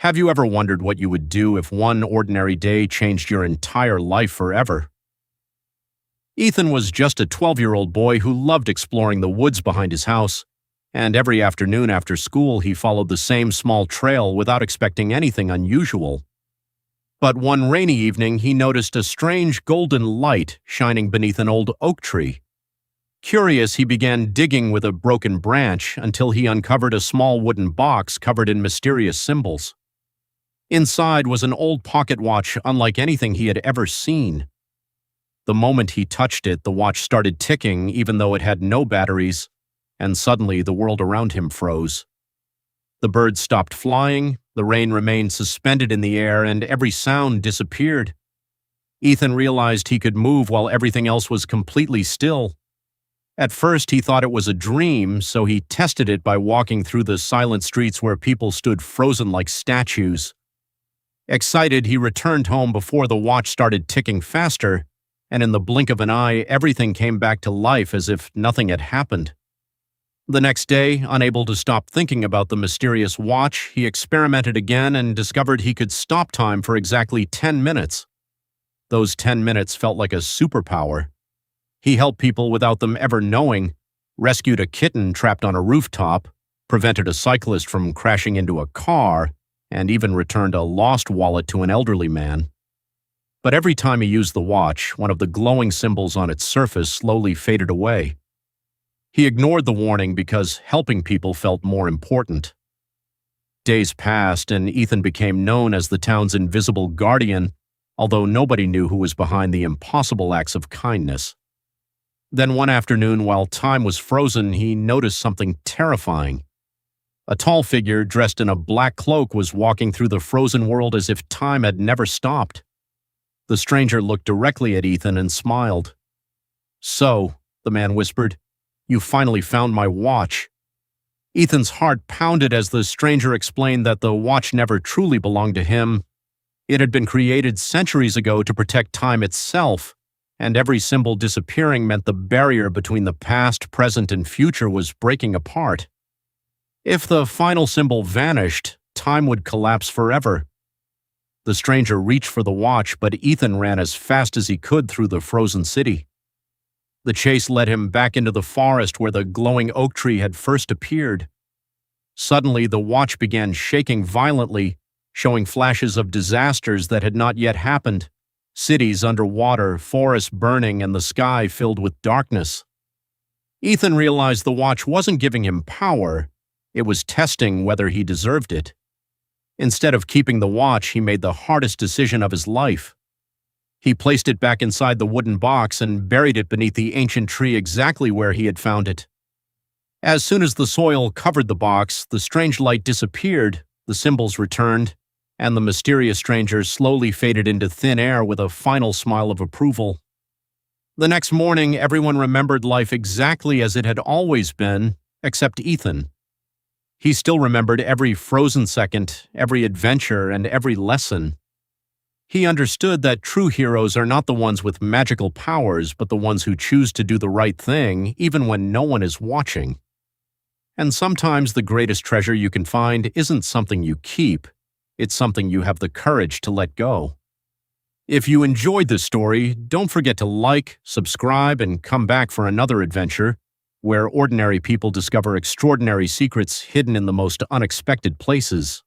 Have you ever wondered what you would do if one ordinary day changed your entire life forever? Ethan was just a 12-year-old boy who loved exploring the woods behind his house, and every afternoon after school he followed the same small trail without expecting anything unusual. But one rainy evening he noticed a strange golden light shining beneath an old oak tree. Curious, he began digging with a broken branch until he uncovered a small wooden box covered in mysterious symbols. Inside was an old pocket watch unlike anything he had ever seen. The moment he touched it, the watch started ticking even though it had no batteries, and suddenly the world around him froze. The birds stopped flying, the rain remained suspended in the air, and every sound disappeared. Ethan realized he could move while everything else was completely still. At first he thought it was a dream, so he tested it by walking through the silent streets where people stood frozen like statues. Excited, he returned home before the watch started ticking faster, and in the blink of an eye, everything came back to life as if nothing had happened. The next day, unable to stop thinking about the mysterious watch, he experimented again and discovered he could stop time for exactly 10 minutes. Those 10 minutes felt like a superpower. He helped people without them ever knowing, rescued a kitten trapped on a rooftop, prevented a cyclist from crashing into a car, and even returned a lost wallet to an elderly man. But every time he used the watch, one of the glowing symbols on its surface slowly faded away. He ignored the warning because helping people felt more important. Days passed, and Ethan became known as the town's invisible guardian, although nobody knew who was behind the impossible acts of kindness. Then one afternoon, while time was frozen, he noticed something terrifying. A tall figure dressed in a black cloak was walking through the frozen world as if time had never stopped. The stranger looked directly at Ethan and smiled. "So," the man whispered, "you finally found my watch." Ethan's heart pounded as the stranger explained that the watch never truly belonged to him. It had been created centuries ago to protect time itself, and every symbol disappearing meant the barrier between the past, present, and future was breaking apart. If the final symbol vanished, time would collapse forever. The stranger reached for the watch, but Ethan ran as fast as he could through the frozen city. The chase led him back into the forest where the glowing oak tree had first appeared. Suddenly, the watch began shaking violently, showing flashes of disasters that had not yet happened. Cities underwater, forests burning, and the sky filled with darkness. Ethan realized the watch wasn't giving him power, it was testing whether he deserved it. Instead of keeping the watch, he made the hardest decision of his life. He placed it back inside the wooden box and buried it beneath the ancient tree exactly where he had found it. As soon as the soil covered the box, the strange light disappeared, the symbols returned, and the mysterious stranger slowly faded into thin air with a final smile of approval. The next morning, everyone remembered life exactly as it had always been, except Ethan. He still remembered every frozen second, every adventure, and every lesson. He understood that true heroes are not the ones with magical powers, but the ones who choose to do the right thing, even when no one is watching. And sometimes the greatest treasure you can find isn't something you keep, it's something you have the courage to let go. If you enjoyed this story, don't forget to like, subscribe, and come back for another adventure, where ordinary people discover extraordinary secrets hidden in the most unexpected places.